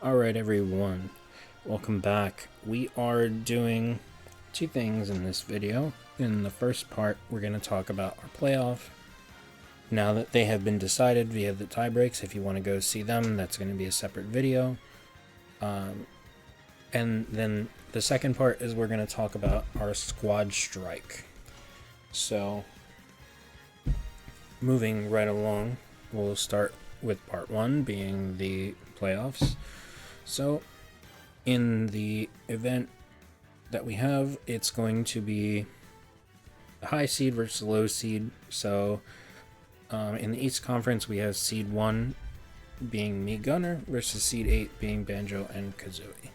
Alright everyone, welcome back. We are doing two things in this video. In the first part, we're going to talk about our playoff. Now that they have been decided via the tie breaks, if you want to go see them, that's going to be a separate video. And then the second part is we're going to talk about our squad strike. So, moving right along, we'll start with part one, being the playoffs. So, in the event that we have, it's going to be the high seed versus the low seed. So, in the East Conference, we have seed 1 being Me Gunner versus seed 8 being Banjo and Kazooie.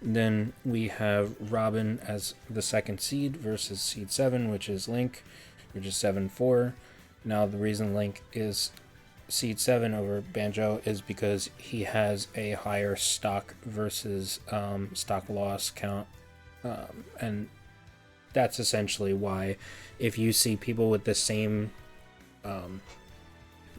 Then we have Robin as the second seed versus seed 7, which is Link, which is 7-4. Now, the reason Link is seed 7 over Banjo is because he has a higher stock versus stock loss count, and that's essentially why if you see people with the same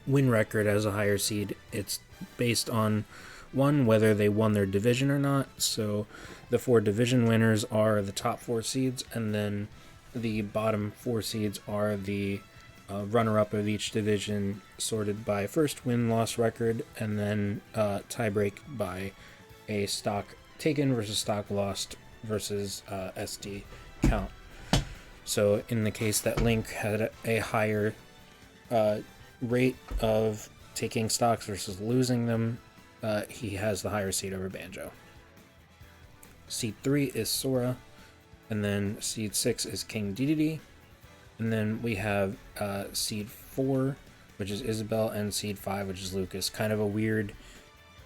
win record as a higher seed, it's based on one, whether they won their division or not. So the 4 division winners are the top 4 seeds, and then the bottom 4 seeds are the runner-up of each division, sorted by first win-loss record, and then tiebreak by a stock taken versus stock lost versus SD count. So in the case that Link had a higher rate of taking stocks versus losing them, he has the higher seed over Banjo. Seed 3 is Sora, and then seed 6 is King Dedede. And then we have seed 4, which is Isabelle, and seed 5, which is Lucas. Kind of a weird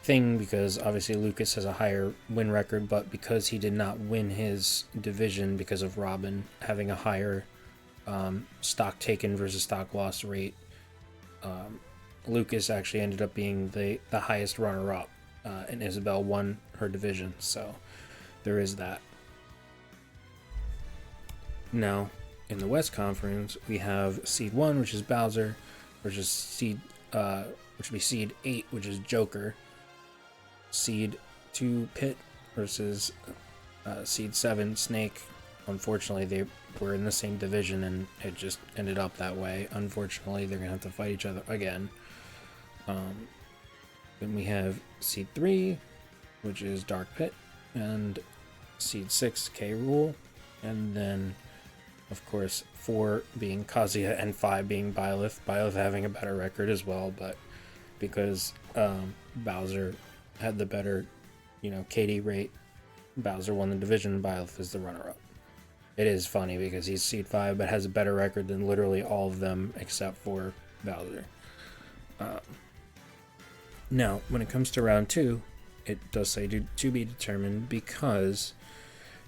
thing because obviously Lucas has a higher win record, but because he did not win his division because of Robin having a higher stock taken versus stock loss rate, Lucas actually ended up being the highest runner-up, and Isabelle won her division. So there is that. Now, in the West Conference, we have seed 1, which is Bowser, versus seed, which would be seed 8, which is Joker. Seed 2, Pit, versus seed 7, Snake. Unfortunately, they were in the same division, and it just ended up that way. Unfortunately, they're going to have to fight each other again. Then we have seed 3, which is Dark Pit, and seed 6, K. Rool, and then of course 4 being Kazuya and 5 being Byleth. Byleth having a better record as well, but because Bowser had the better, KD rate, Bowser won the division. Byleth is the runner-up. It is funny because he's seed 5 but has a better record than literally all of them except for Bowser. Now, when it comes to round 2, it does say to be determined, because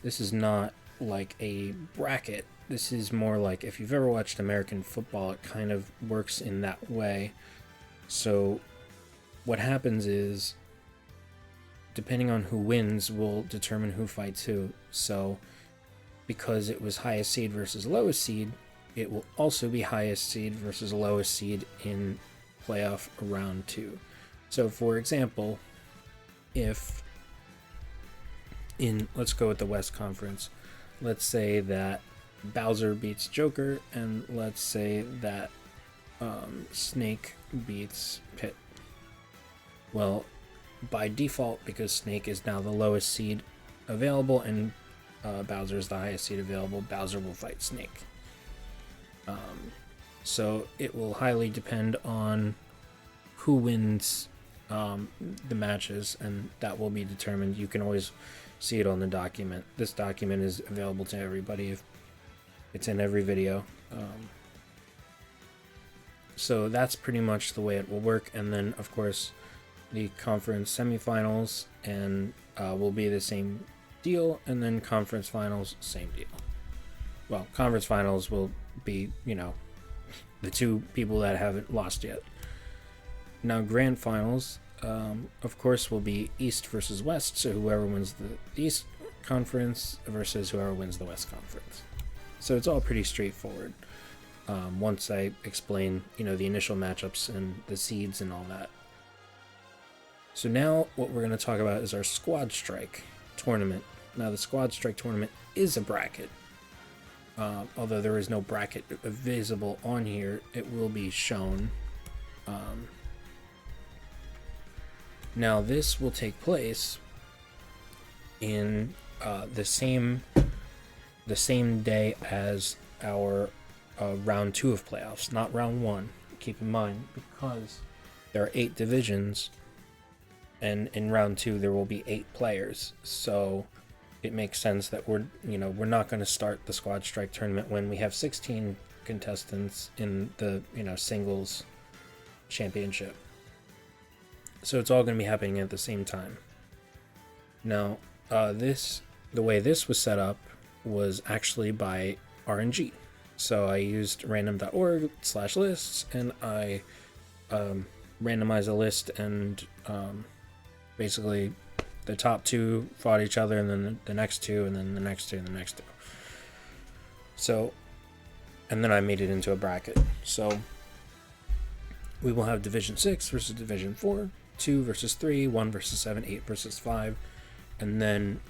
this is not like a bracket. This is more like, if you've ever watched American football, it kind of works in that way. So what happens is, depending on who wins will determine who fights who. So because it was highest seed versus lowest seed, it will also be highest seed versus lowest seed in playoff round 2. So for example, if let's go with the West Conference, let's say that Bowser beats Joker, and let's say that Snake beats Pit. Well, by default, because Snake is now the lowest seed available and Bowser is the highest seed available, Bowser will fight Snake. So it will highly depend on who wins the matches, and that will be determined. You can always see it on the document. This document is available to everybody. It's in every video. So that's pretty much the way it will work. And then, of course, the conference semifinals and will be the same deal. And then conference finals, same deal. Well, conference finals will be, the 2 people that haven't lost yet. Now, grand finals, of course, will be East versus West. So whoever wins the East Conference versus whoever wins the West Conference. So it's all pretty straightforward. Once I explain, the initial matchups and the seeds and all that. So now what we're going to talk about is our Squad Strike tournament. Now the Squad Strike tournament is a bracket. Although there is no bracket visible on here, it will be shown. Now this will take place in the same day as our round 2 of playoffs, not round 1. Keep in mind, because there are 8 divisions, and in round 2 there will be 8 players, so it makes sense that we're not going to start the Squad Strike tournament when we have 16 contestants in the singles championship. So it's all going to be happening at the same time. Now, the way this was set up was actually by RNG. So I used random.org/lists, and I randomized a list, and basically the top 2 fought each other, and then the next 2, and then the next 2, and the next 2. So, and then I made it into a bracket. So we will have Division 6 versus Division 4, 2 versus 3, 1 versus 7, 8 versus 5, and then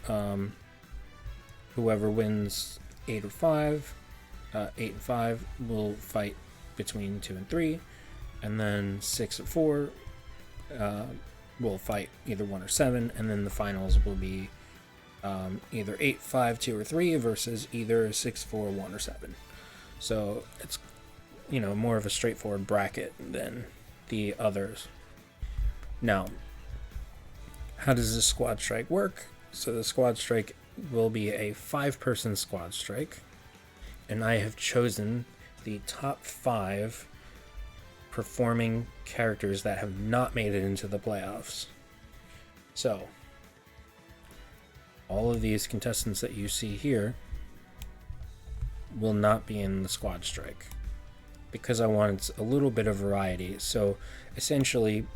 whoever wins 8 or 5, 8 and 5 will fight between 2 and 3, and then 6 or 4 will fight either 1 or 7, and then the finals will be either 8, 5, 2, or 3 versus either 6, 4, 1, or 7. So it's more of a straightforward bracket than the others. Now, how does this Squad Strike work? So the Squad Strike will be a 5-person Squad Strike, and I have chosen the top 5 performing characters that have not made it into the playoffs. So all of these contestants that you see here will not be in the Squad Strike because I wanted a little bit of variety. So essentially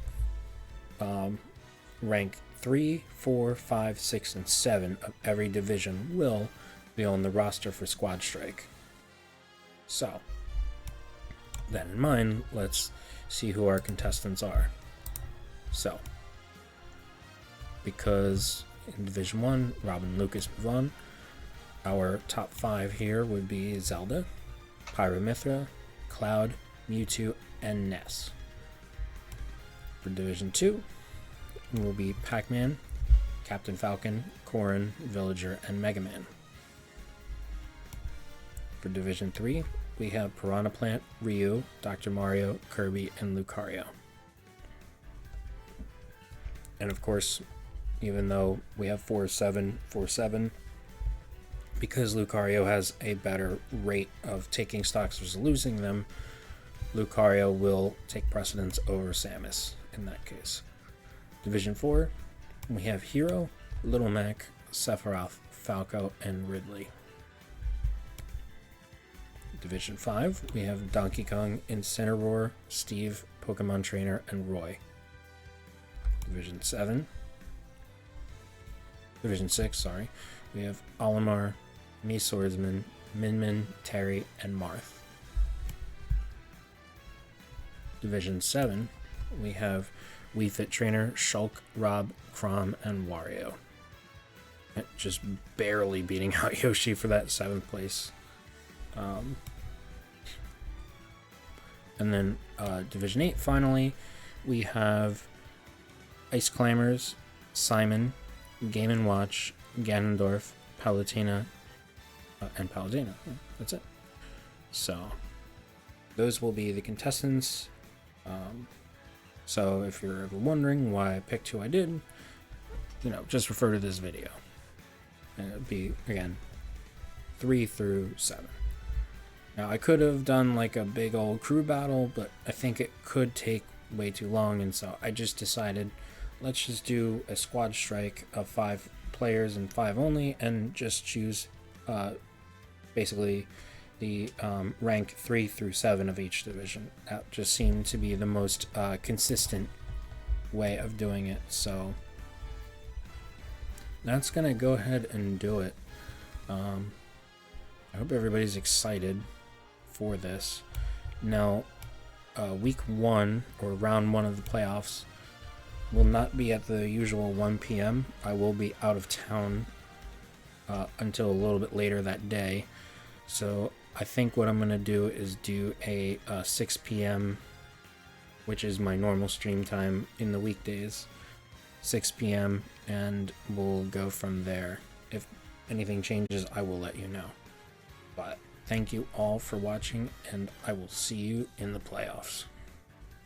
rank 3, 4, 5, 6, and 7 of every division will be on the roster for Squad Strike. So that in mind, let's see who our contestants are. So, because in Division 1, Robin, Lucas move on, our top 5 here would be Zelda, Pyramithra, Cloud, Mewtwo, and Ness. For Division 2, it will be Pac-Man, Captain Falcon, Corrin, Villager, and Mega Man. For Division 3, we have Piranha Plant, Ryu, Dr. Mario, Kirby, and Lucario. And of course, even though we have 4-7, because Lucario has a better rate of taking stocks versus losing them, Lucario will take precedence over Samus in that case. Division 4, we have Hero, Little Mac, Sephiroth, Falco, and Ridley. Division 5, we have Donkey Kong, Incineroar, Steve, Pokemon Trainer, and Roy. Division 6, we have Olimar, Mii Swordsman, Min Min, Terry, and Marth. Division 7, we have Wii Fit Trainer, Shulk, Rob, Chrom, and Wario. Just barely beating out Yoshi for that 7th place. And then Division 8, finally, we have Ice Climbers, Simon, Game & Watch, Ganondorf, Palutena, and Palutena. That's it. So, those will be the contestants. So, if you're ever wondering why I picked who I did, just refer to this video. And it would be, again, 3 through 7. Now, I could have done like a big old crew battle, but I think it could take way too long, and so I just decided, let's just do a Squad Strike of 5 players and 5 only, and just choose basically the rank 3 through 7 of each division. That just seemed to be the most consistent way of doing it, so that's gonna go ahead and do it. I hope everybody's excited for this. Now, week 1 or round 1 of the playoffs will not be at the usual 1 p.m. I will be out of town until a little bit later that day. So I think what I'm going to do is do a 6 p.m., which is my normal stream time in the weekdays, 6 p.m., and we'll go from there. If anything changes, I will let you know. But thank you all for watching, and I will see you in the playoffs.